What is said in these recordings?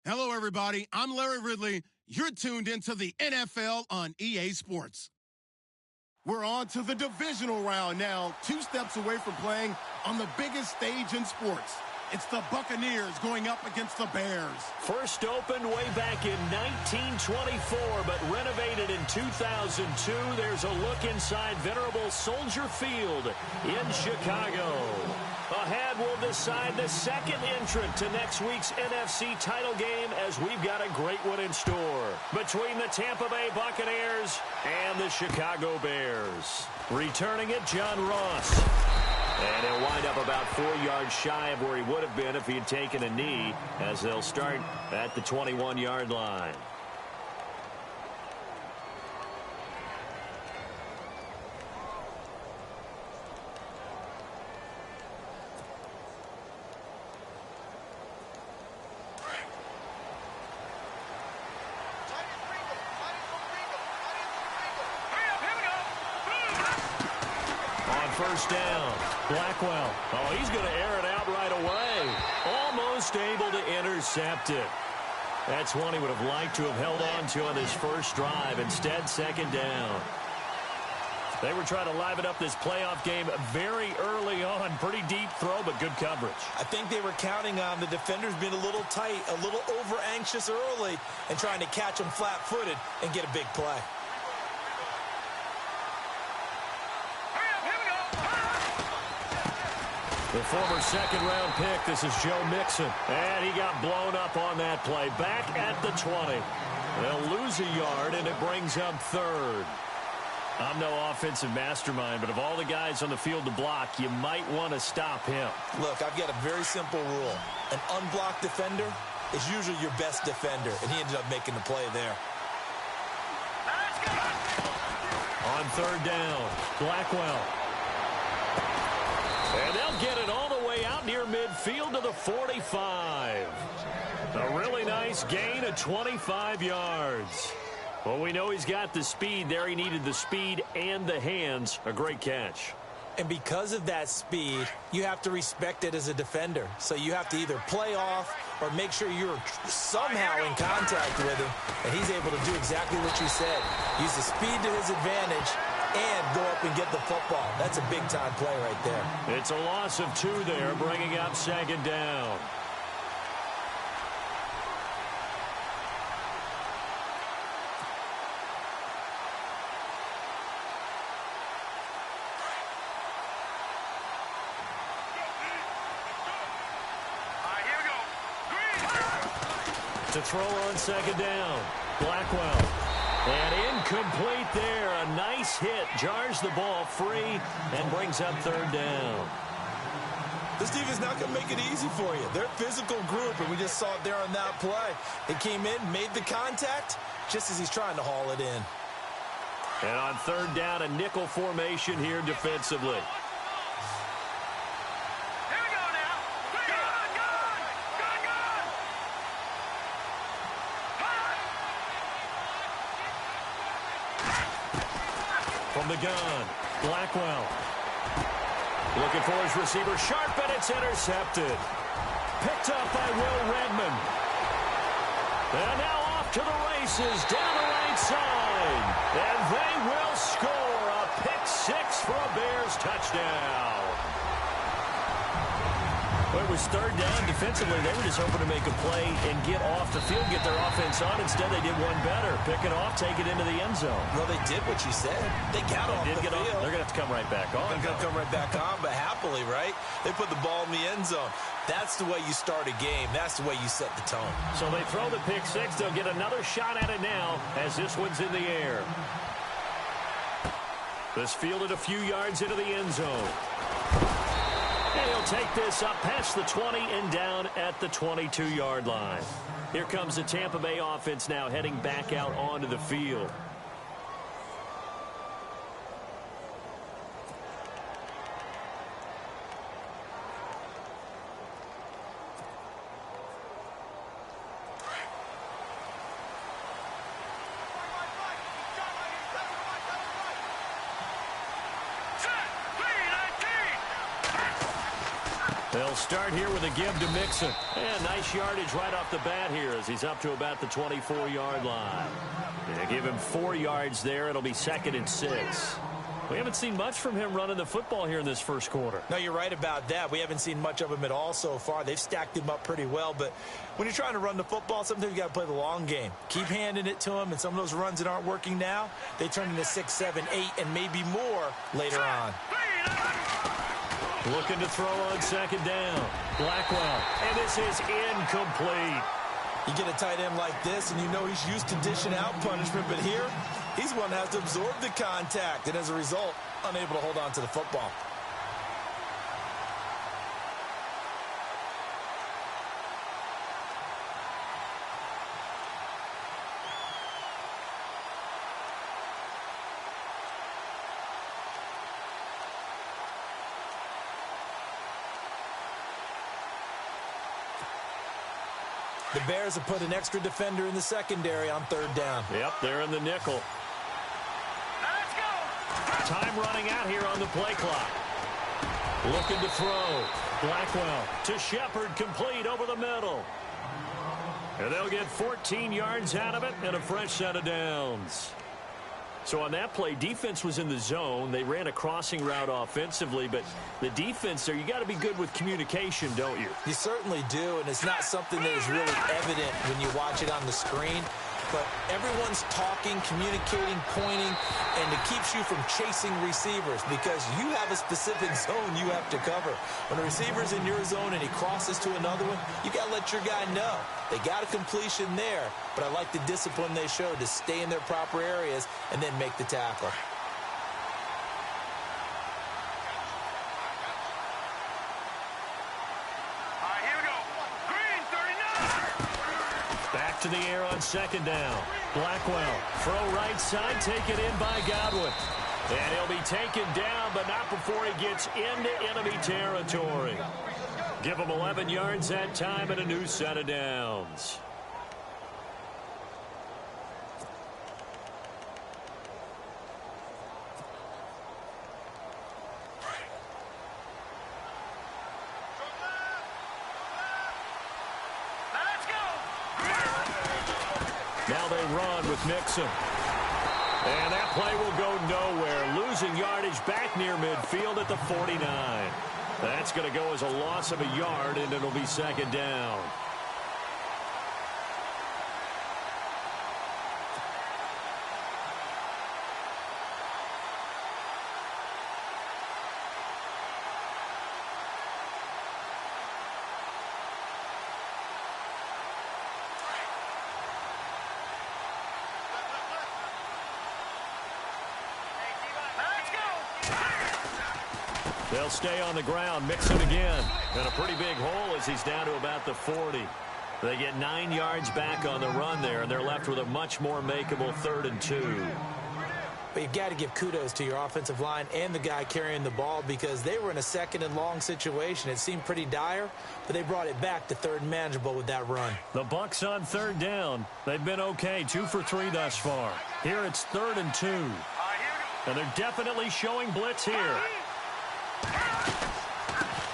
Hello, everybody. I'm Larry Ridley. You're tuned into the NFL on EA Sports. We're on to the divisional round now, 2 steps away from playing on the biggest stage in sports. It's the Buccaneers going up against the Bears. First opened way back in 1924, but renovated in 2002. There's a look inside venerable Soldier Field in Chicago. Ahead, we'll decide the second entrant to next week's NFC title game, as we've got a great one in store between the Tampa Bay Buccaneers and the Chicago Bears. Returning it, John Ross. And he'll wind up about 4 yards shy of where he would have been if he had taken a knee, as they'll start at the 21-yard line. First down. Blackwell. Oh, he's going to air it out right away. Almost able to intercept it. That's one he would have liked to have held on to on his first drive. Instead, second down. They were trying to liven up this playoff game very early on. Pretty deep throw, but good coverage. I think they were counting on the defenders being a little tight, a little over-anxious early, and trying to catch them flat-footed and get a big play. The former second-round pick, this is Joe Mixon. And he got blown up on that play. Back at the 20. They'll lose a yard, and it brings up third. I'm no offensive mastermind, but of all the guys on the field to block, you might want to stop him. Look, I've got a very simple rule. An unblocked defender is usually your best defender, and he ended up making the play there. On third down, Blackwell. And they'll get it all the way out near midfield to the 45. A really nice gain of 25 yards. Well, we know he's got the speed there. He needed the speed and the hands. A great catch. And because of that speed, you have to respect it as a defender. So you have to either play off or make sure you're somehow in contact with him. And he's able to do exactly what you said. Use the speed to his advantage and go up and get the football. That's a big-time play right there. It's a loss of 2 there, bringing up second down. To throw on second down, Blackwell. And incomplete there. A nice hit. Jars the ball free and brings up third down. This defense is not going to make it easy for you. They're a physical group, and we just saw it there on that play. They came in, made the contact, just as he's trying to haul it in. And on third down, a nickel formation here defensively. From the gun, Blackwell. Looking for his receiver, sharp, and it's intercepted. Picked up by Will Redmond. And now off to the races, down the right side. And they will score a pick 6 for a Bears touchdown. Well, it was third down. Defensively, they were just hoping to make a play and get off the field, get their offense on. Instead, they did one better. Pick it off, take it into the end zone. Well, they did what you said. They got off the field. They're going to have to come right back on. They're going to come right back on, but happily, right? They put the ball in the end zone. That's the way you start a game. That's the way you set the tone. So they throw the pick 6. They'll get another shot at it now as this one's in the air. This fielded a few yards into the end zone. And he'll take this up past the 20 and down at the 22-yard line. Here comes the Tampa Bay offense now heading back out onto the field. They'll start here with a give to Mixon. And nice yardage right off the bat here as he's up to about the 24-yard line. They give him 4 yards there. It'll be 2nd and 6. We haven't seen much from him running the football here in this first quarter. No, you're right about that. We haven't seen much of him at all so far. They've stacked him up pretty well, but when you're trying to run the football, sometimes you got to play the long game. Keep handing it to him, and some of those runs that aren't working now, they turn into 6, 7, 8, and maybe more later on. Looking to throw on 2nd down. Blackwell, and this is incomplete. You get a tight end like this, and you know he's used to dishing out punishment, but here, he's one that has to absorb the contact, and as a result, unable to hold on to the football. The Bears have put an extra defender in the secondary on 3rd down. Yep, they're in the nickel. Let's go. Time running out here on the play clock. Looking to throw. Blackwell to Shepard, complete over the middle. And they'll get 14 yards out of it and a fresh set of downs. So on that play, defense was in the zone. They ran a crossing route offensively, but the defense there, you got to be good with communication, don't you? You certainly do, and it's not something that is really evident when you watch it on the screen. But everyone's talking, communicating, pointing, and it keeps you from chasing receivers because you have a specific zone you have to cover. When a receiver's in your zone and he crosses to another one, you got to let your guy know. They got a completion there, but I like the discipline they showed to stay in their proper areas and then make the tackle. To the air on 2nd down. Blackwell, throw right side, taken in by Godwin. And he'll be taken down, but not before he gets into enemy territory. Give him 11 yards that time and a new set of downs. Now they run with Mixon. And that play will go nowhere. Losing yardage back near midfield at the 49. That's going to go as a loss of a yard, and it'll be 2nd down. They'll stay on the ground. Mixon again. And a pretty big hole as he's down to about the 40. They get 9 yards back on the run there, and they're left with a much more makeable 3rd and 2. But you've got to give kudos to your offensive line and the guy carrying the ball because they were in a 2nd and long situation. It seemed pretty dire, but they brought it back to 3rd and manageable with that run. The Bucs on 3rd down. They've been okay, 2 for 3 thus far. Here it's 3rd and 2. And they're definitely showing blitz here.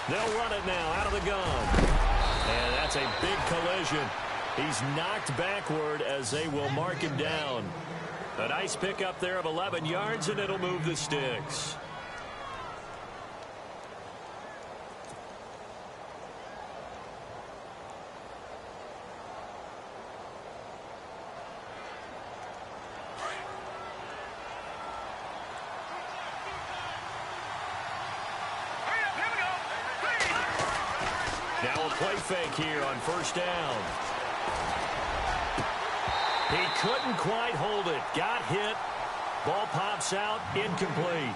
They'll run it now out of the gun. And that's a big collision. He's knocked backward as they will mark him down. A nice pickup there of 11 yards, and it'll move the sticks. Now a play fake here on 1st down. He couldn't quite hold it. Got hit. Ball pops out. Incomplete.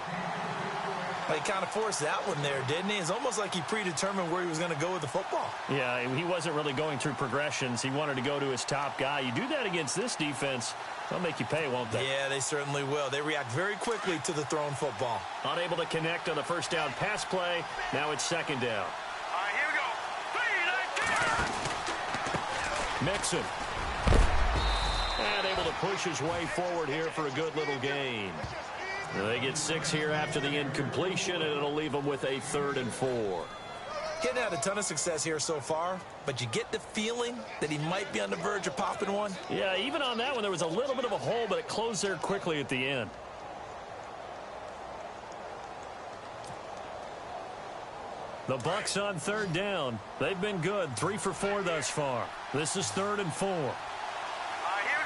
Well, he kind of forced that one there, didn't he? It's almost like he predetermined where he was going to go with the football. Yeah, he wasn't really going through progressions. He wanted to go to his top guy. You do that against this defense, they'll make you pay, won't they? Yeah, they certainly will. They react very quickly to the thrown football. Unable to connect on the 1st down pass play. Now it's 2nd down. Here we go. Mixon. And able to push his way forward here for a good little gain. They get 6 here after the incompletion, and it'll leave them with a 3rd and 4. Getting had a ton of success here so far, but you get the feeling that he might be on the verge of popping one. Yeah, even on that one, there was a little bit of a hole, but it closed there quickly at the end. The Bucs on third down. They've been good, 3 for 4 thus far. This is 3rd and 4. Here we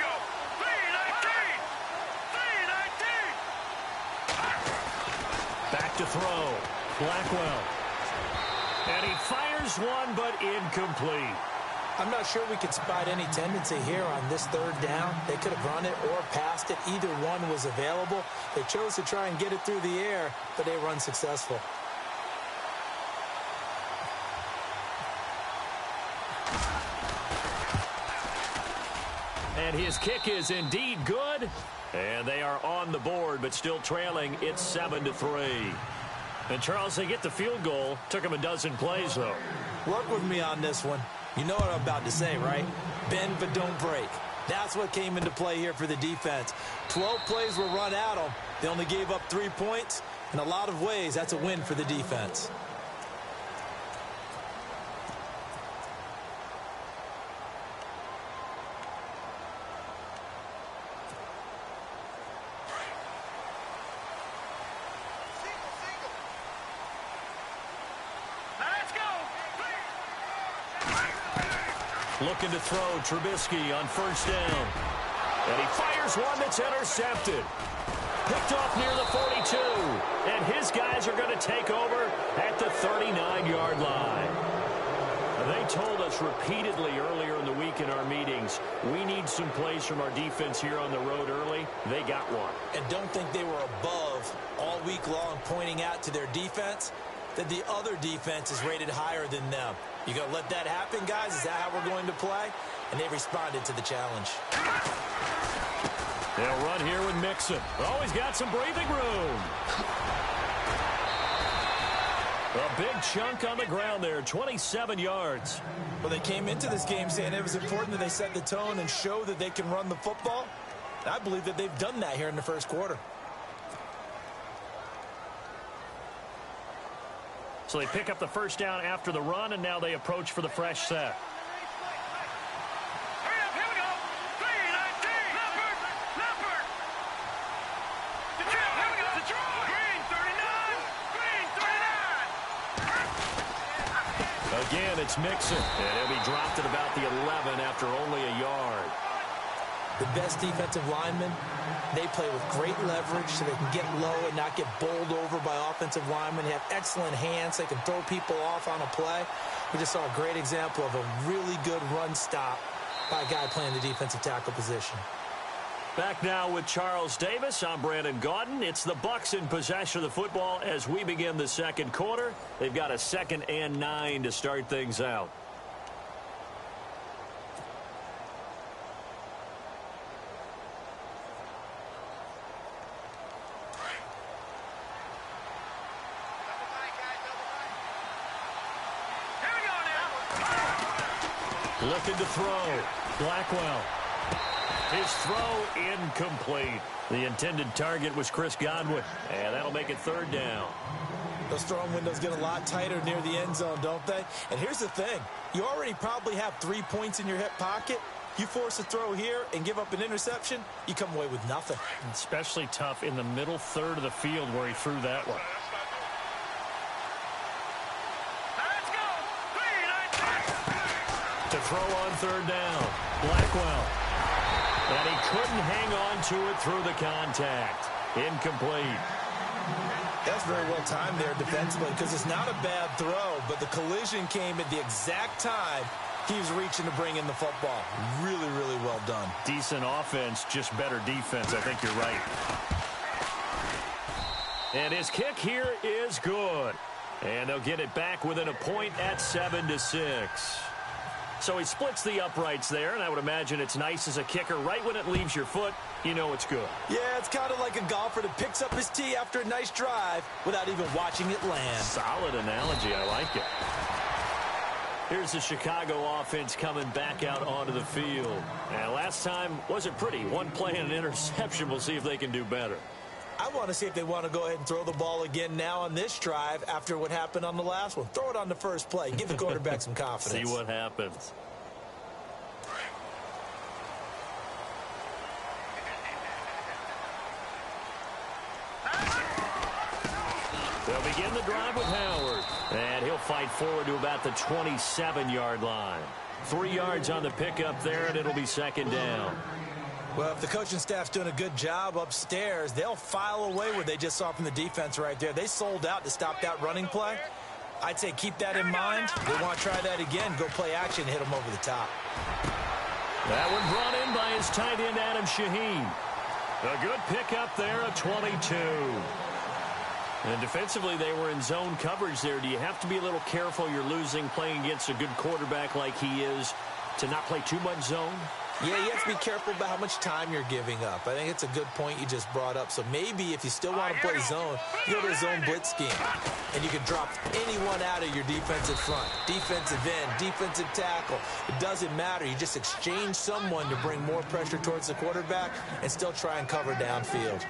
go. 3-19. 3-19. Back to throw. Blackwell. And he fires one, but incomplete. I'm not sure we could spot any tendency here on this 3rd down. They could have run it or passed it. Either one was available. They chose to try and get it through the air, but they were unsuccessful. And his kick is indeed good. And they are on the board, but still trailing. It's 7-3. And, Charles, they get the field goal. Took him a dozen plays, though. Work with me on this one. You know what I'm about to say, right? Bend but don't break. That's what came into play here for the defense. 12 plays were run at them. They only gave up 3 points. In a lot of ways, that's a win for the defense. Looking to throw, Trubisky on first down. And he fires one that's intercepted. Picked off near the 42. And his guys are going to take over at the 39-yard line. They told us repeatedly earlier in the week in our meetings, we need some plays from our defense here on the road early. They got one. And don't think they were above all week long pointing out to their defense that the other defense is rated higher than them. You going to let that happen, guys? Is that how we're going to play? And they responded to the challenge. They'll run here with Mixon. Always got some breathing room. A big chunk on the ground there, 27 yards. Well, they came into this game saying it was important that they set the tone and show that they can run the football. I believe that they've done that here in the first quarter. So they pick up the first down after the run, and now they approach for the fresh set. Hurry up, here we go. 3-19. Leopard. Detroit, here we go. Detroit. Green 39. Green 39. Again, it's Mixon, and he'll be dropped at about the 11 after only a yard. The best defensive linemen, they play with great leverage so they can get low and not get bowled over by offensive linemen. They have excellent hands. They can throw people off on a play. We just saw a great example of a really good run stop by a guy playing the defensive tackle position. Back now with Charles Davis. I'm Brandon Gaudin. It's the Bucs in possession of the football as we begin the second quarter. They've got a 2nd and 9 to start things out. Looking to throw. Blackwell. His throw incomplete. The intended target was Chris Godwin. And that'll make it 3rd down. Those throwing windows get a lot tighter near the end zone, don't they? And here's the thing. You already probably have 3 points in your hip pocket. You force a throw here and give up an interception, you come away with nothing. Especially tough in the middle third of the field where he threw that one. To throw on 3rd down. Blackwell. And he couldn't hang on to it through the contact. Incomplete. That's very well timed there defensively because it's not a bad throw, but the collision came at the exact time he was reaching to bring in the football. Really, really well done. Decent offense, just better defense. I think you're right. And his kick here is good. And they'll get it back within a point at 7-6. So he splits the uprights there, and I would imagine it's nice as a kicker. Right when it leaves your foot, you know it's good. Yeah, it's kind of like a golfer that picks up his tee after a nice drive without even watching it land. Solid analogy. I like it. Here's the Chicago offense coming back out onto the field. And last time wasn't pretty. One play and an interception. We'll see if they can do better. I want to see if they want to go ahead and throw the ball again now on this drive after what happened on the last one. Throw it on the first play. Give the quarterback some confidence. See what happens. They'll begin the drive with Howard. And he'll fight forward to about the 27-yard line. 3 yards on the pickup there, and it'll be second down. Well, if the coaching staff's doing a good job upstairs, they'll file away what they just saw from the defense right there. They sold out to stop that running play. I'd say keep that in mind. They want to try that again. Go play action, hit them over the top. That one brought in by his tight end, Adam Shaheen. A good pickup there, a 22. And defensively, they were in zone coverage there. Do you have to be a little careful? You're losing playing against a good quarterback like he is to not play too much zone? Yeah, you have to be careful about how much time you're giving up. I think it's a good point you just brought up. So maybe if you still want to play zone, you go to a zone blitz scheme. And you can drop anyone out of your defensive front. Defensive end, defensive tackle. It doesn't matter. You just exchange someone to bring more pressure towards the quarterback and still try and cover downfield.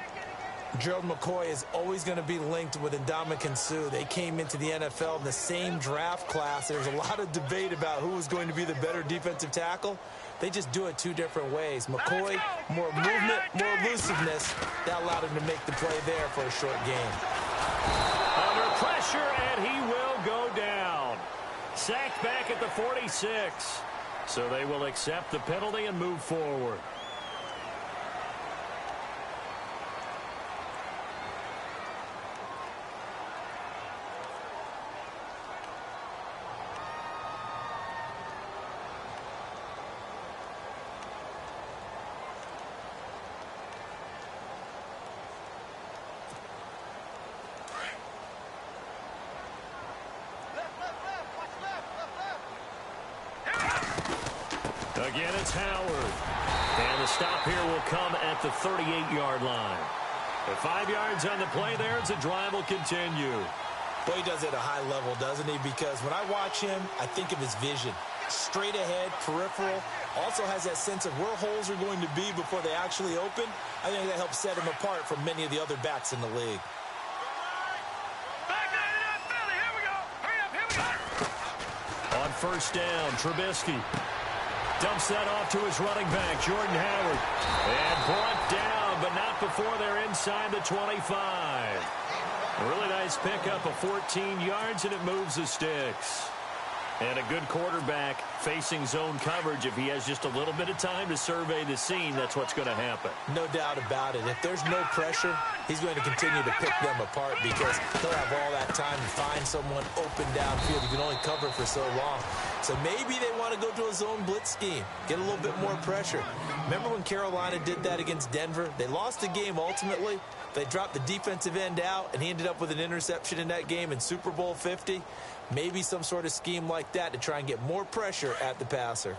Gerald McCoy is always going to be linked with Ndamukong Suh. They came into the NFL in the same draft class. There's a lot of debate about who was going to be the better defensive tackle. They just do it 2 different ways. McCoy, more movement, more elusiveness. That allowed him to make the play there for a short gain. Under pressure, and he will go down. Sacked back at the 46. So they will accept the penalty and move forward. Again, it's Howard. And the stop here will come at the 38-yard line. The 5 yards on the play there as the drive will continue. Boy, he does it at a high level, doesn't he? Because when I watch him, I think of his vision. Straight ahead, peripheral. Also has that sense of where holes are going to be before they actually open. I think that helps set him apart from many of the other backs in the league. On first down, Trubisky dumps that off to his running back, Jordan Howard. And brought down, but not before they're inside the 25. A really nice pickup of 14 yards, and it moves the sticks. And a good quarterback facing zone coverage. If he has just a little bit of time to survey the scene, that's what's going to happen. No doubt about it. If there's no pressure, he's going to continue to pick them apart because he'll have all that time to find someone open downfield. You can only cover for so long. So maybe they want to go to a zone blitz scheme, get a little bit more pressure. Remember when Carolina did that against Denver? They lost the game ultimately. They dropped the defensive end out, and he ended up with an interception in that game in Super Bowl 50. Maybe some sort of scheme like that to try and get more pressure at the passer.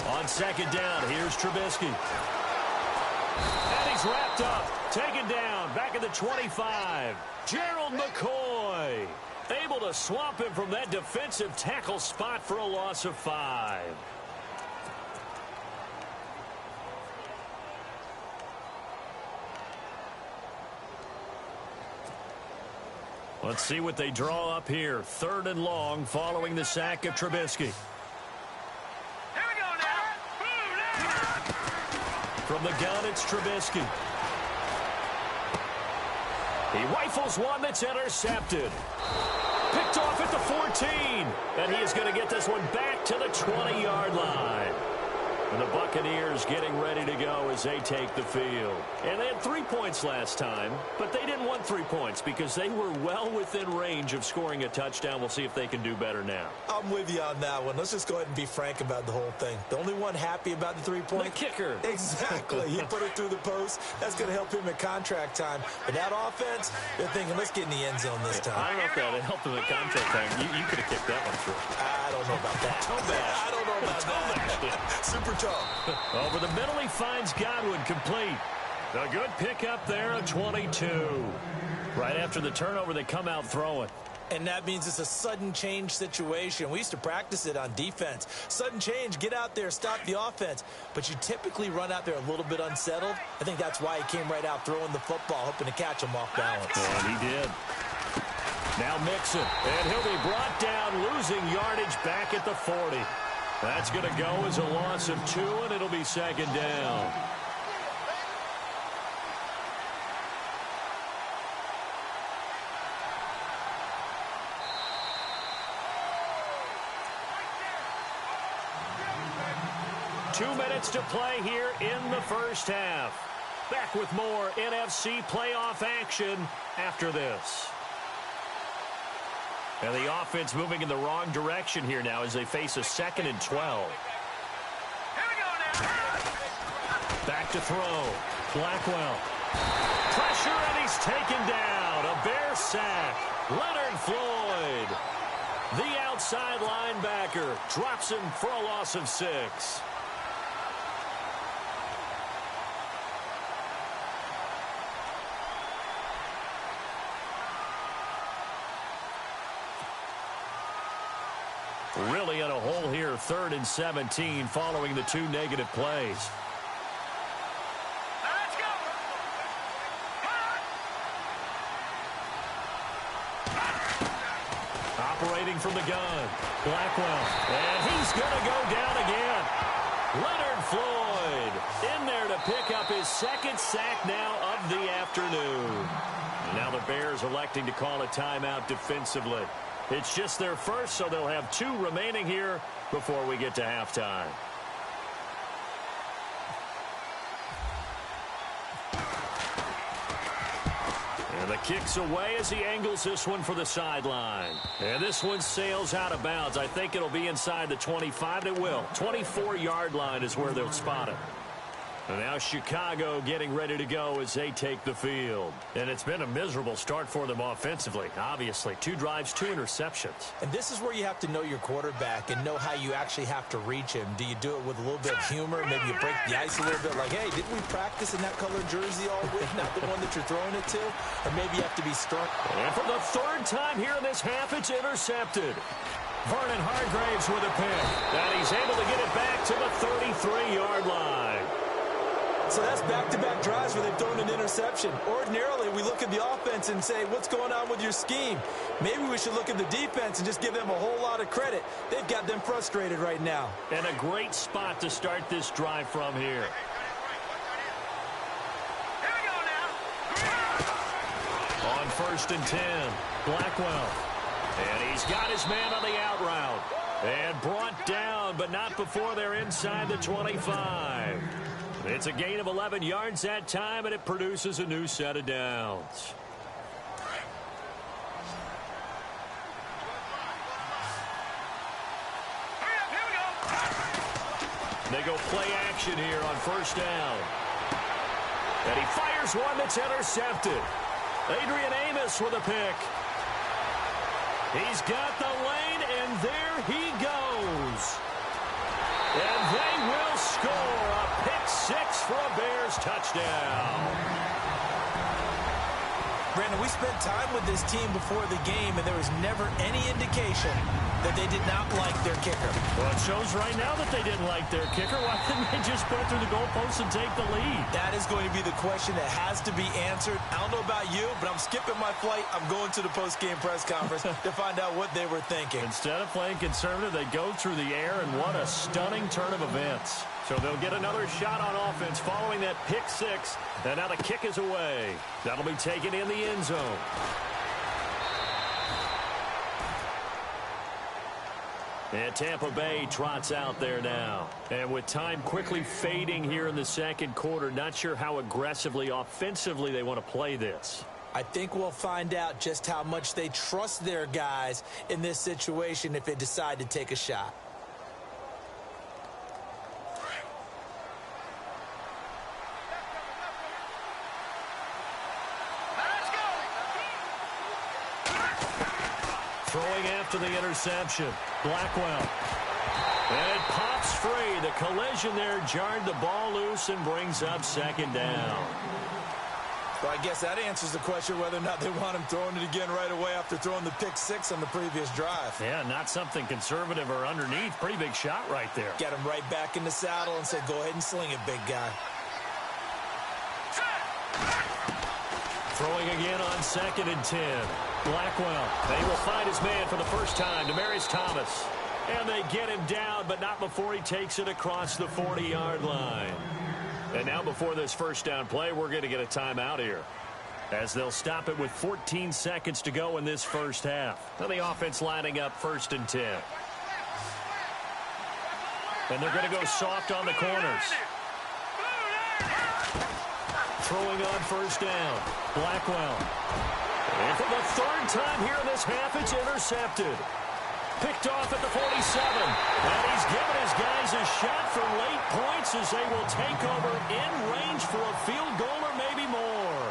On second down, here's Trubisky. And he's wrapped up, taken down, back at the 25. Gerald McCoy able to swamp him from that defensive tackle spot for a loss of 5. Let's see what they draw up here. 3rd and long following the sack of Trubisky. Here we go now. From the gun, it's Trubisky. He rifles one that's intercepted. Picked off at the 14. And he is going to get this one back to the 20-yard line. And the Buccaneers getting ready to go as they take the field. And they had 3 points last time, but they didn't want 3 points because they were well within range of scoring a touchdown. We'll see if they can do better now. I'm with you on that one. Let's just go ahead and be frank about the whole thing. The only one happy about the 3-point? The kicker. Exactly. He put it through the post. That's going to help him at contract time. But that offense, they're thinking, let's get in the end zone this time. I don't know if that helped him at contract time. You could have kicked that one through. I don't know about that. I don't know about that. Super tough. Over the middle, he finds Godwin complete. A good pickup there, a 22. Right after the turnover, they come out throwing. And that means it's a sudden change situation. We used to practice it on defense. Sudden change, get out there, stop the offense. But you typically run out there a little bit unsettled. I think that's why he came right out throwing the football, hoping to catch him off balance. And he did. Now Mixon, and he'll be brought down, losing yardage back at the 40. That's going to go as a loss of 2, and it'll be second down. Two minutes to play here in the first half. Back with more NFC playoff action after this. And the offense moving in the wrong direction here now as they face a 2nd and 12. Back to throw. Blackwell. Pressure, and he's taken down. A Bear sack. Leonard Floyd, the outside linebacker, drops him for a loss of 6. Really in a hole here, 3rd and 17, following the 2 negative plays. Let's go. Operating from the gun, Blackwell, and he's going to go down again. Leonard Floyd in there to pick up his 2nd sack now of the afternoon. Now the Bears electing to call a timeout defensively. It's just their first, so they'll have 2 remaining here before we get to halftime. And the kick's away as he angles this one for the sideline. And this one sails out of bounds. I think it'll be inside the 25. It will. 24-yard line is where they'll spot it. And now Chicago getting ready to go as they take the field. And it's been a miserable start for them offensively, obviously. 2 drives, 2 interceptions. And this is where you have to know your quarterback and know how you actually have to reach him. Do you do it with a little bit of humor? Maybe you break the ice a little bit like, hey, didn't we practice in that colored jersey all week? Not the one that you're throwing it to? Or maybe you have to be stern. And for the 3rd time here in this half, it's intercepted. Vernon Hargreaves with a pick. And he's able to get it back to the 33-yard line. So that's back-to-back drives where they've thrown an interception. Ordinarily, we look at the offense and say, what's going on with your scheme? Maybe we should look at the defense and just give them a whole lot of credit. They've got them frustrated right now. And a great spot to start this drive from here. On 1st and 10, Blackwell. And he's got his man on the out route. And brought down, but not before they're inside the 25. It's a gain of 11 yards that time, and it produces a new set of downs. They go play action here on 1st down. And he fires one that's intercepted. Adrian Amos with a pick. He's got the lane, and there he goes. And they will score a pick 6 for a Bears touchdown. Brandon, we spent time with this team before the game, and there was never any indication that they did not like their kicker. Well, it shows right now that they didn't like their kicker. Why didn't they just put it through the goalpost and take the lead? That is going to be the question that has to be answered. I don't know about you, but I'm skipping my flight. I'm going to the post-game press conference to find out what they were thinking. Instead of playing conservative, they go through the air, and what a stunning turn of events. So they'll get another shot on offense following that pick 6. And now the kick is away. That'll be taken in the end zone. And Tampa Bay trots out there now. And with time quickly fading here in the second quarter, not sure how aggressively, offensively they want to play this. I think we'll find out just how much they trust their guys in this situation if they decide to take a shot. Throwing after the interception, Blackwell. And it pops free. The collision there jarred the ball loose and brings up second down. Well, I guess that answers the question whether or not they want him throwing it again right away after throwing the pick six on the previous drive. Yeah, not something conservative or underneath. Pretty big shot right there. Got him right back in the saddle and said, go ahead and sling it, big guy. Throwing again on 2nd and 10. Blackwell, they will find his man for the first time, Demaryius Thomas. And they get him down, but not before he takes it across the 40-yard line. And now before this first down play, we're going to get a timeout here, as they'll stop it with 14 seconds to go in this first half. Now the offense lining up 1st and 10. And they're going to go soft on the corners. Throwing on 1st down. Blackwell. And for the 3rd time here in this half, it's intercepted. Picked off at the 47. And he's given his guys a shot for late points as they will take over in range for a field goal or maybe more.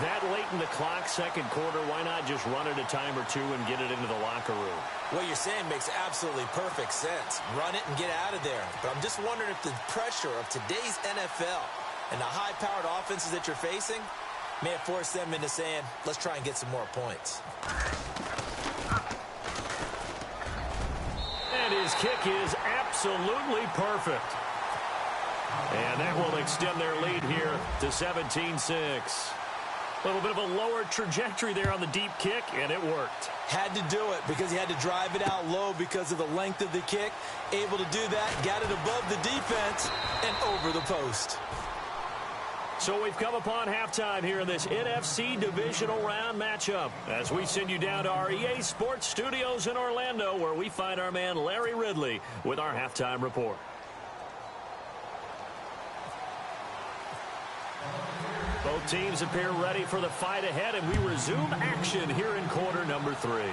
That late in the clock, 2nd quarter, why not just run it a time or two and get it into the locker room? What you're saying makes absolutely perfect sense. Run it and get out of there. But I'm just wondering if the pressure of today's NFL and the high-powered offenses that you're facing may have forced them into saying, let's try and get some more points. And his kick is absolutely perfect. And that will extend their lead here to 17-6. A little bit of a lower trajectory there on the deep kick, and it worked. Had to do it because he had to drive it out low because of the length of the kick. Able to do that, got it above the defense and over the post. So we've come upon halftime here in this NFC divisional round matchup as we send you down to our EA Sports Studios in Orlando, where we find our man Larry Ridley with our halftime report. Both teams appear ready for the fight ahead, and we resume action here in quarter number 3.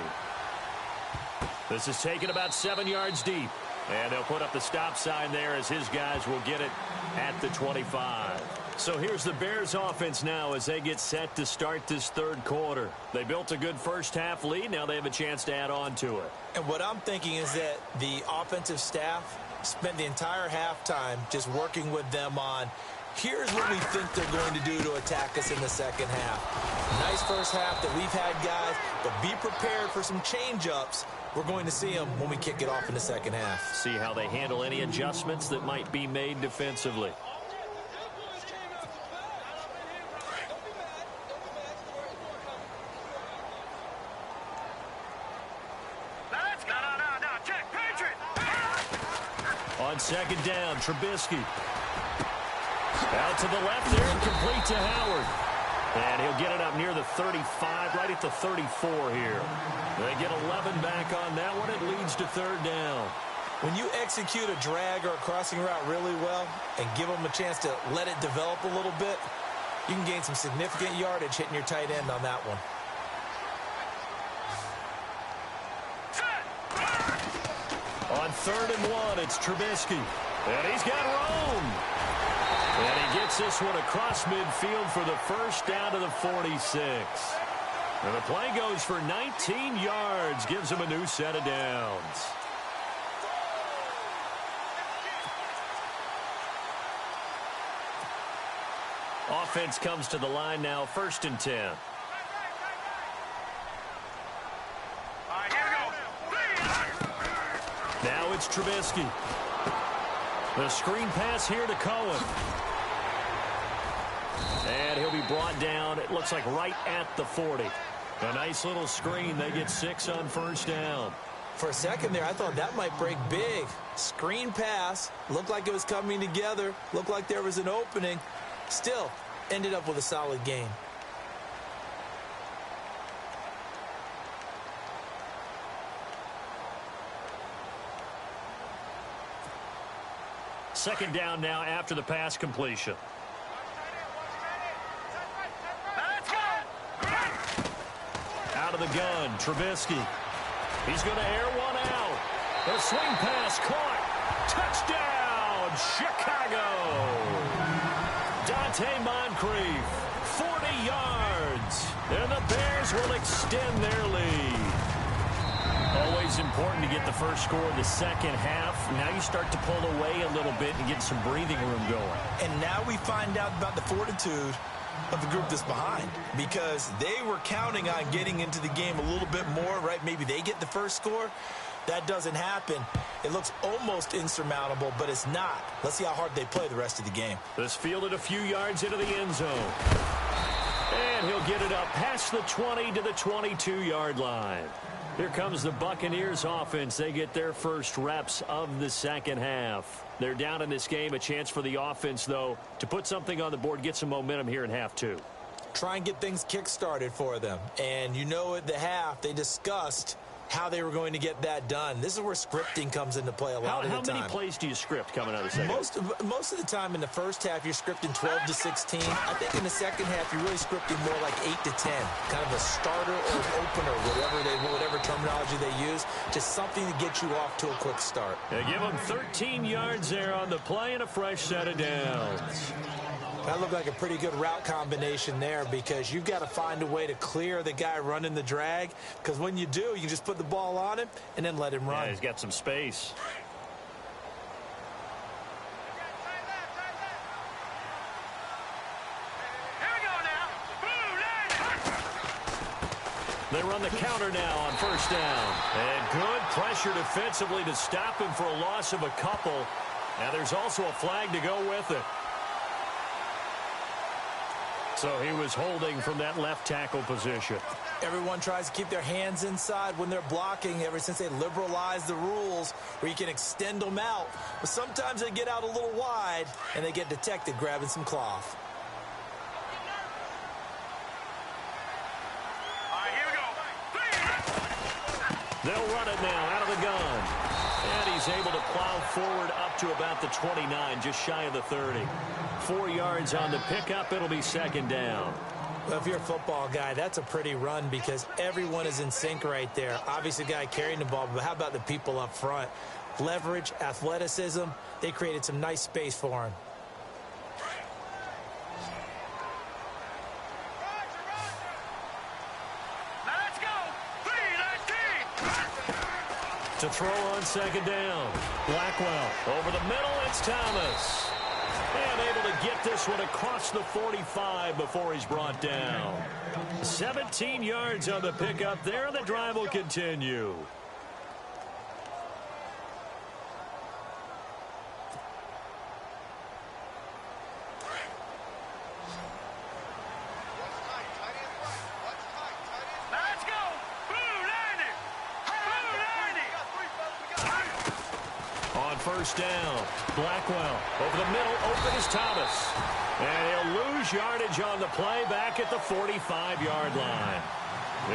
This is taken about 7 yards deep, and they'll put up the stop sign there as his guys will get it at the 25. So here's the Bears offense now as they get set to start this 3rd quarter. They built a good first half lead. Now they have a chance to add on to it. And what I'm thinking is that the offensive staff spent the entire halftime just working with them on, here's what we think they're going to do to attack us in the second half. Nice first half that we've had, guys, but be prepared for some change-ups. We're going to see them when we kick it off in the second half. See how they handle any adjustments that might be made defensively. On 2nd down, Trubisky. Out to the left there and complete to Howard. And he'll get it up near the 35, right at the 34 here. They get 11 back on that one. It leads to 3rd down. When you execute a drag or a crossing route really well and give them a chance to let it develop a little bit, you can gain some significant yardage hitting your tight end on that one. On 3rd and 1, it's Trubisky. And he's got room. And he gets this one across midfield for the first down to the 46. And the play goes for 19 yards, gives him a new set of downs. Offense comes to the line now, 1st and 10. Now it's Trubisky. The screen pass here to Cohen. And he'll be brought down, it looks like right at the 40. A nice little screen. They get 6 on 1st down. For a second there, I thought that might break big. Screen pass. Looked like it was coming together. Looked like there was an opening. Still, ended up with a solid gain. Second down now after the pass completion. Out of the gun, Trubisky. He's going to air one out. The swing pass caught. Touchdown, Chicago. Dante Moncrief, 40 yards. And the Bears will extend their lead. Always important to get the first score of the second half. Now you start to pull away a little bit and get some breathing room going. And now we find out about the fortitude of the group that's behind, because they were counting on getting into the game a little bit more, right? Maybe they get the first score. That doesn't happen. It looks almost insurmountable, but it's not. Let's see how hard they play the rest of the game. This fielded a few yards into the end zone. And he'll get it up past the 20 to the 22-yard line. Here comes the Buccaneers offense. They get their first reps of the second half. They're down in this game. A chance for the offense, though, to put something on the board, get some momentum here in half two. Try and get things kick-started for them. And you know at the half, they discussed how they were going to get that done. This is where scripting comes into play a lot of the time. How many plays do you script coming out of the second half? Most of the time in the first half, you're scripting 12 to 16. I think in the second half, you're really scripting more like 8 to 10. Kind of a starter or an opener, whatever terminology they use. Just something to get you off to a quick start. They give them 13 yards there on the play and a fresh set of downs. That looked like a pretty good route combination there, because you've got to find a way to clear the guy running the drag, because when you do, you just put the ball on him and then let him run. Yeah, he's got some space. Here we go now. They run the counter now on first down. And good pressure defensively to stop him for a loss of a couple. Now there's also a flag to go with it. So he was holding from that left tackle position. Everyone tries to keep their hands inside when they're blocking ever since they liberalized the rules where you can extend them out. But sometimes they get out a little wide and they get detected grabbing some cloth. All right, here we go. They'll run it now out of the gun. And he's able to plow forward up to about the 29, just shy of the 30. 4 yards on the pickup. It'll be second down. Well, if you're a football guy, that's a pretty run, because everyone is in sync right there. Obviously, the guy carrying the ball, but how about the people up front? Leverage, athleticism, they created some nice space for him. Now let's go. 3-19. To throw on second down. Blackwell over the middle. It's Thomas. And able to get this one across the 45 before he's brought down. 17 yards on the pickup there. The drive will continue. Now let's go. Blue 90. On first down, Blackwell over the middle, open is Thomas. And he'll lose yardage on the play back at the 45-yard line.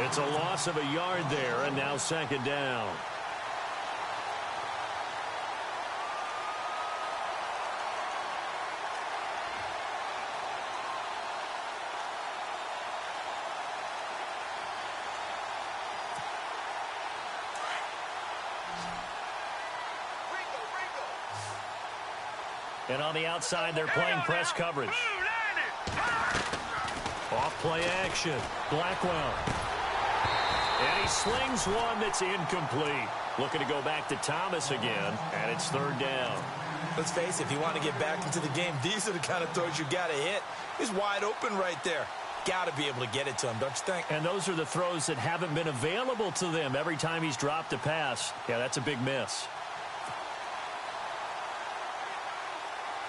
It's a loss of a yard there, and now second down. And on the outside, they're playing press coverage. Off play action. Blackwell. And he slings one that's incomplete. Looking to go back to Thomas again, and it's third down. Let's face it, if you want to get back into the game, these are the kind of throws you got to hit. He's wide open right there. Got to be able to get it to him, don't you think? And those are the throws that haven't been available to them every time he's dropped a pass. Yeah, that's a big miss.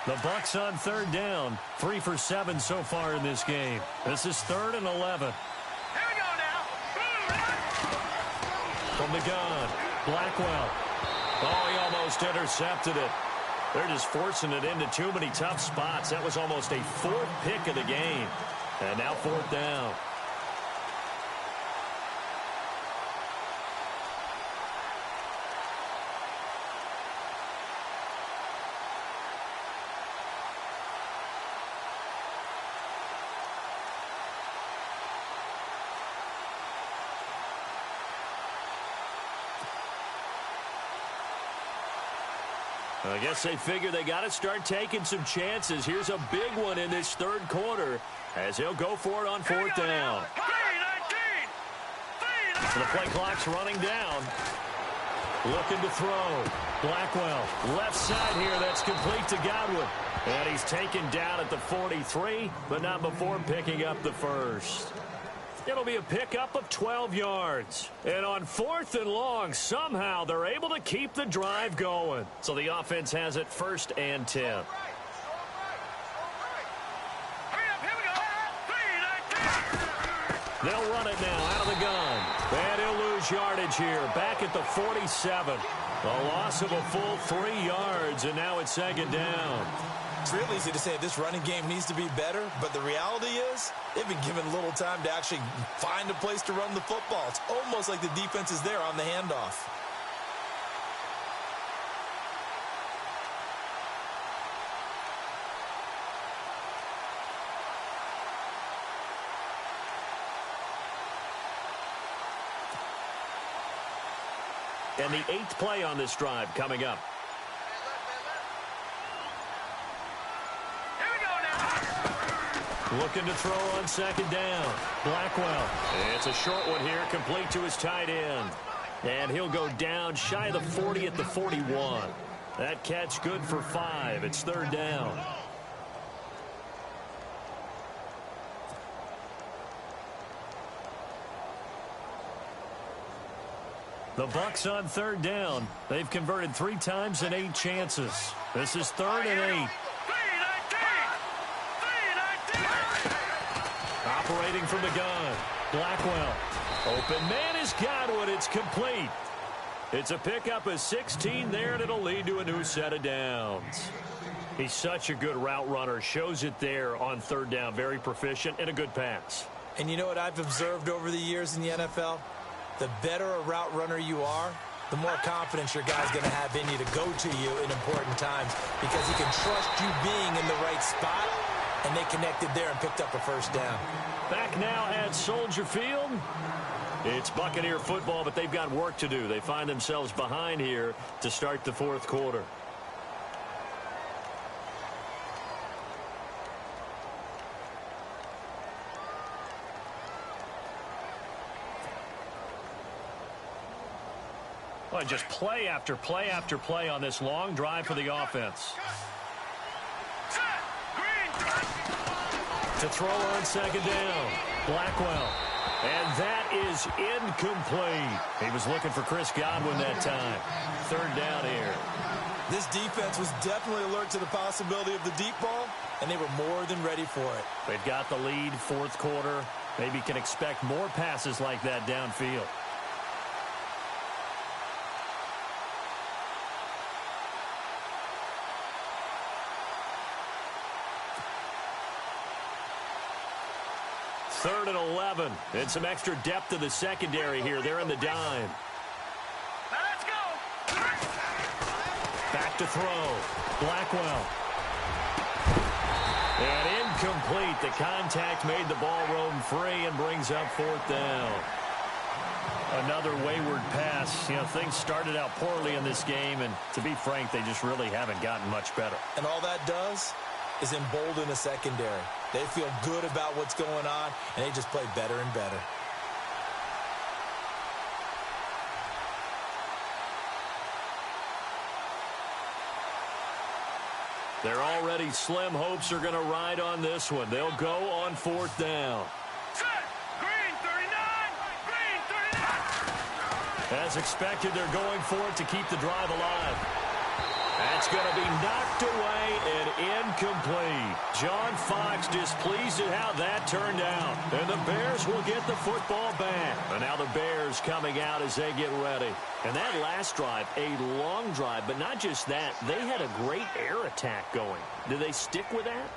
The Bucs on third down, 3 for 7 so far in this game. This is 3rd and 11. Here we go now. From the gun, Blackwell. Oh, he almost intercepted it. They're just forcing it into too many tough spots. That was almost a 4th pick of the game. And now 4th down. I guess they figure they got to start taking some chances. Here's a big one in this third quarter as he'll go for it on 4th down. 3-19. So the play clock's running down. Looking to throw. Blackwell, left side here. That's complete to Godwin. And he's taken down at the 43, but not before picking up the first. It'll be a pickup of 12 yards. And on 4th and long, somehow they're able to keep the drive going. So the offense has it 1st and 10. They'll run it now out of the gun. And he'll lose yardage here. Back at the 47. A loss of a full 3 yards, and now it's 2nd down. It's real easy to say this running game needs to be better, but the reality is they've been given little time to actually find a place to run the football. It's almost like the defense is there on the handoff. And the 8th play on this drive coming up. Looking to throw on 2nd down. Blackwell. It's a short one here, complete to his tight end. And he'll go down shy of the 40 at the 41. That catch good for 5. It's 3rd down. The Bucs on 3rd down. They've converted 3 times in 8 chances. This is 3rd and 8. Operating from the gun. Blackwell. Open man is Godwin. It's complete. It's a pickup of 16 there, and it'll lead to a new set of downs. He's such a good route runner. Shows it there on 3rd down. Very proficient and a good pass. And you know what I've observed over the years in the NFL? The better a route runner you are, the more confidence your guy's going to have in you to go to you in important times because he can trust you being in the right spot, and they connected there and picked up a 1st down. Back now at Soldier Field. It's Buccaneer football, but they've got work to do. They find themselves behind here to start the 4th quarter. Well, just play after play after play on this long drive for the offense. To throw on 2nd down. Blackwell. And that is incomplete. He was looking for Chris Godwin that time. 3rd down here. This defense was definitely alert to the possibility of the deep ball, and they were more than ready for it. They've got the lead, 4th quarter. Maybe can expect more passes like that downfield. Third and 11. And some extra depth to the secondary here. They're in the dime. Let's go. Back to throw. Blackwell. And incomplete. The contact made the ball roam free and brings up 4th down. Another wayward pass. You know, things started out poorly in this game, and to be frank, they just really haven't gotten much better. And all that does is embolden a secondary. They feel good about what's going on, and they just play better and better. Their already slim hopes are going to ride on this one. They'll go on 4th down. Set. Green 39. Green 39. As expected, they're going for it to keep the drive alive. That's going to be knocked away and incomplete. John Fox displeased at how that turned out. And the Bears will get the football back. And now the Bears coming out as they get ready. And that last drive, a long drive, but not just that. They had a great air attack going. Do they stick with that?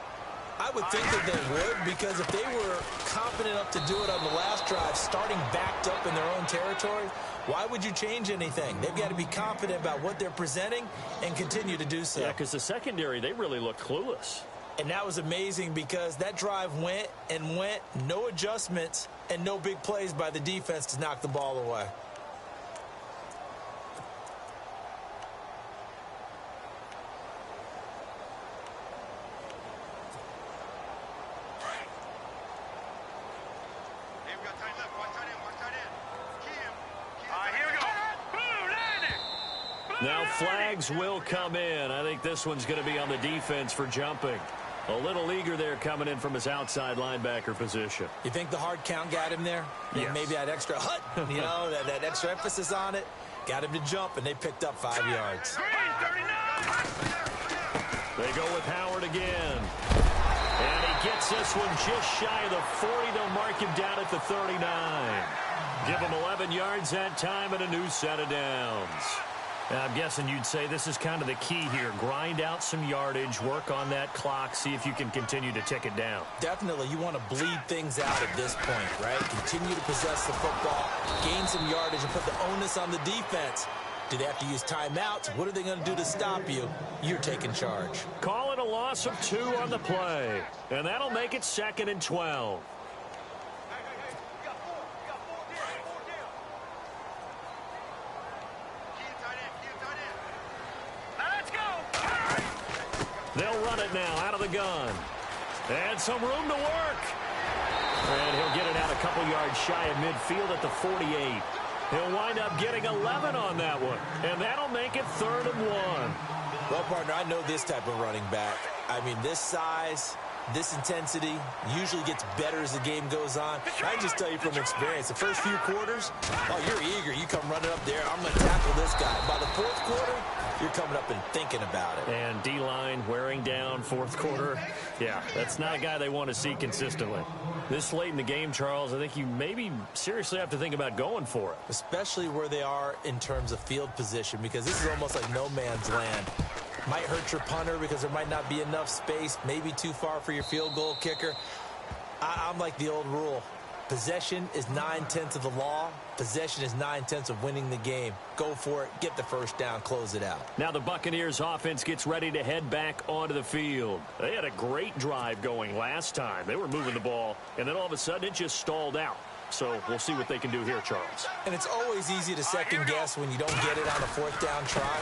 I would think that they would, because if they were confident enough to do it on the last drive, starting backed up in their own territory, why would you change anything? They've got to be confident about what they're presenting and continue to do so. Yeah, because the secondary, they really look clueless. And that was amazing because that drive went and went, no adjustments, and no big plays by the defense to knock the ball away. Now flags will come in. I think this one's going to be on the defense for jumping. A little eager there coming in from his outside linebacker position. You think the hard count got him there? Yes. Maybe that extra hut, that extra emphasis on it, got him to jump, and they picked up 5 yards. They go with Howard again. And he gets this one just shy of the 40. They'll mark him down at the 39. Give him 11 yards that time and a new set of downs. I'm guessing you'd say this is kind of the key here. Grind out some yardage, work on that clock, see if you can continue to tick it down. Definitely. You want to bleed things out at this point, right? Continue to possess the football, gain some yardage, and put the onus on the defense. Do they have to use timeouts? What are they going to do to stop you? You're taking charge. Call it a loss of 2 on the play. And that'll make it 2nd and 12. They'll run it now out of the gun. And some room to work. And he'll get it out a couple yards shy of midfield at the 48. He'll wind up getting 11 on that one. And that'll make it 3rd and 1. Well, partner, I know this type of running back. I mean, this size, this intensity usually gets better as the game goes on. I can just tell you from experience, the first few quarters, oh, you're eager. You come running up there. I'm going to tackle this guy. By the 4th quarter, you're coming up and thinking about it. And D-line wearing down 4th quarter. Yeah, that's not a guy they want to see consistently. This late in the game, Charles, I think you maybe seriously have to think about going for it. Especially where they are in terms of field position, because this is almost like no man's land. Might hurt your punter because there might not be enough space, maybe too far for your field goal kicker. I'm like the old rule. Possession is 9/10 of the law. Possession is 9/10 of winning the game. Go for it. Get the first down. Close it out. Now the Buccaneers offense gets ready to head back onto the field. They had a great drive going last time. They were moving the ball, and then all of a sudden it just stalled out. So we'll see what they can do here, Charles. And it's always easy to second guess when you don't get it on a 4th down try.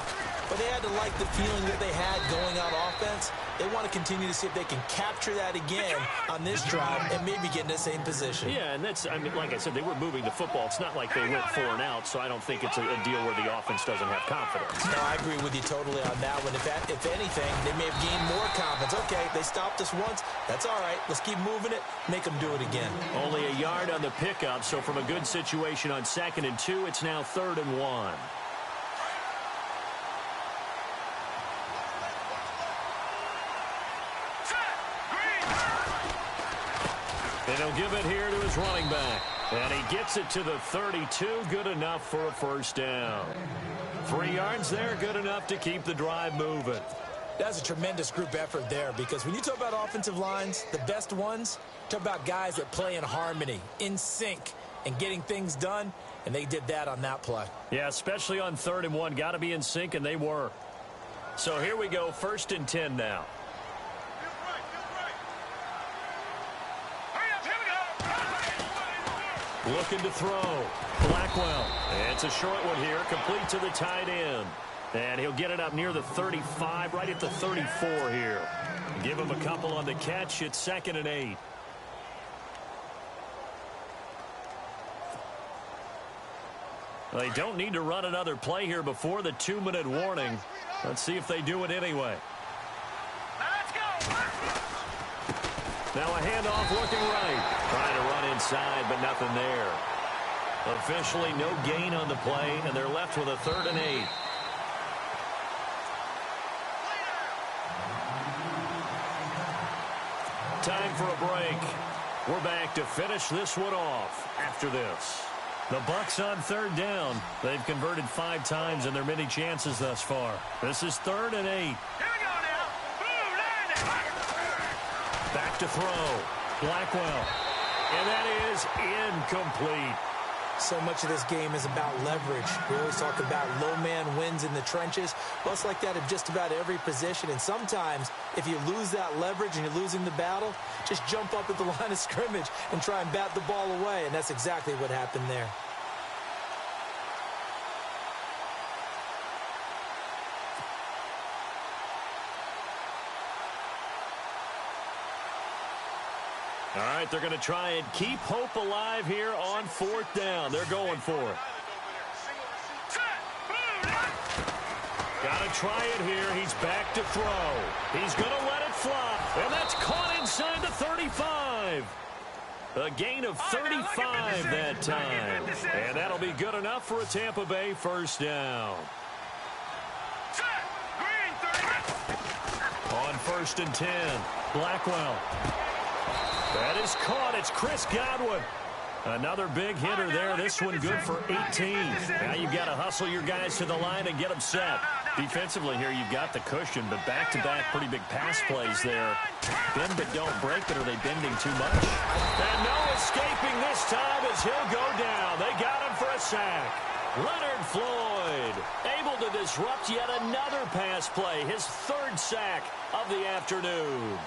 But they had to like the feeling that they had going on offense. They want to continue to see if they can capture that again on this drive and maybe get in the same position. Yeah, and that's, I mean, like I said, they were moving the football. It's not like they went 4 and out, so I don't think it's a deal where the offense doesn't have confidence. No, I agree with you totally on that one. If anything, they may have gained more confidence. Okay, they stopped us once. That's all right. Let's keep moving it. Make them do it again. Only a yard on the pickup, so from a good situation on 2nd and 2, it's now 3rd and 1. And he'll give it here to his running back. And he gets it to the 32. Good enough for a first down. 3 yards there, good enough to keep the drive moving. That's a tremendous group effort there, because when you talk about offensive lines, the best ones, talk about guys that play in harmony, in sync, and getting things done, and they did that on that play. Yeah, especially on 3rd and 1. Got to be in sync, and they were. So here we go, 1st and 10 now. Looking to throw. Blackwell. It's a short one here, complete to the tight end. And he'll get it up near the 35, right at the 34 here. Give him a couple on the catch. It's 2nd and 8. Well, they don't need to run another play here before the 2-minute warning. Let's see if they do it anyway. Now a handoff looking right. Trying to run inside, but nothing there. Officially no gain on the play, and they're left with a 3rd and 8. Time for a break. We're back to finish this one off after this. The Bucs on 3rd down. They've converted 5 times in their many chances thus far. This is 3rd and 8. Here we go now. Boom, Back to throw. Blackwell. And that is incomplete. So much of this game is about leverage. We always talk about low man wins in the trenches. Well, it's like that at just about every position. And sometimes, if you lose that leverage and you're losing the battle, just jump up at the line of scrimmage and try and bat the ball away. And that's exactly what happened there. All right, they're going to try and keep hope alive here on 4th down. They're going for it. to try it here. He's back to throw. He's going to let it fly. And that's caught inside the 35. A gain of 35 that time. And that'll be good enough for a Tampa Bay first down. On 1st and 10, Blackwell. That is caught. It's Chris Godwin. Another big hitter there. This one good for 18. Now you've got to hustle your guys to the line and get them set. Defensively here, you've got the cushion, but back-to-back pretty big pass plays there. Bend but don't break, but are they bending too much? And no escaping this time as he'll go down. They got him for a sack. Leonard Floyd able to disrupt yet another pass play. His 3rd sack of the afternoon.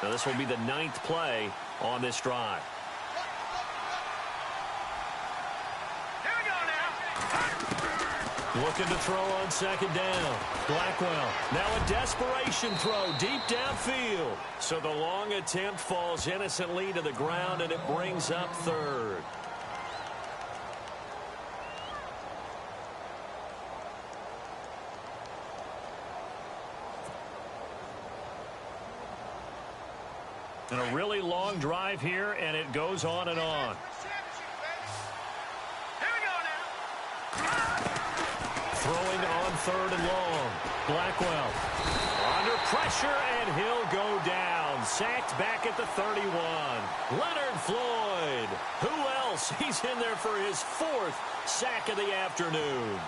Now this will be the 9th play on this drive. Looking to throw on 2nd down. Blackwell. Now a desperation throw deep downfield. So the long attempt falls innocently to the ground, and it brings up 3rd. And a really long drive here, and it goes on and on. Throwing on 3rd and long. Blackwell under pressure, and he'll go down. Sacked back at the 31. Leonard Floyd. Who else? He's in there for his 4th sack of the afternoon.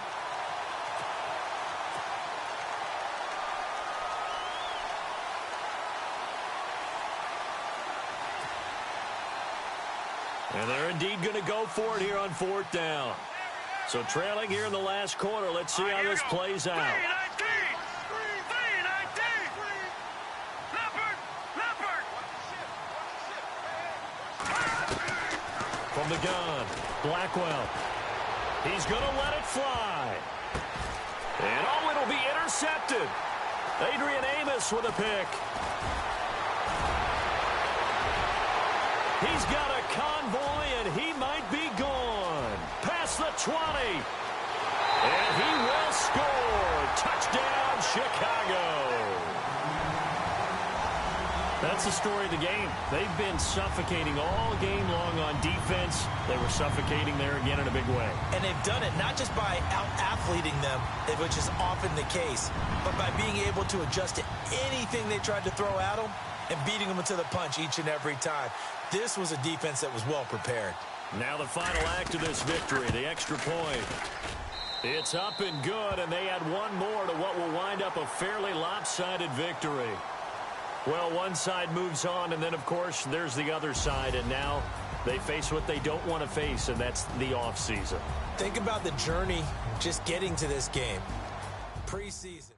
And they're indeed going to go for it here on 4th down. So trailing here in the last quarter. Let's see how this plays out. From the gun, Blackwell. He's going to let it fly. And oh, it'll be intercepted. Adrian Amos with a pick. He's got a convoy, and he might be gone. Past the 20. And he will score. Touchdown, Chicago. That's the story of the game. They've been suffocating all game long on defense. They were suffocating there again in a big way. And they've done it not just by out-athleting them, which is often the case, but by being able to adjust to anything they tried to throw at them and beating them to the punch each and every time. This was a defense that was well prepared. Now the final act of this victory, the extra point. It's up and good, and they add one more to what will wind up a fairly lopsided victory. Well, one side moves on, and then, of course, there's the other side, and now they face what they don't want to face, and that's the offseason. Think about the journey just getting to this game. Preseason.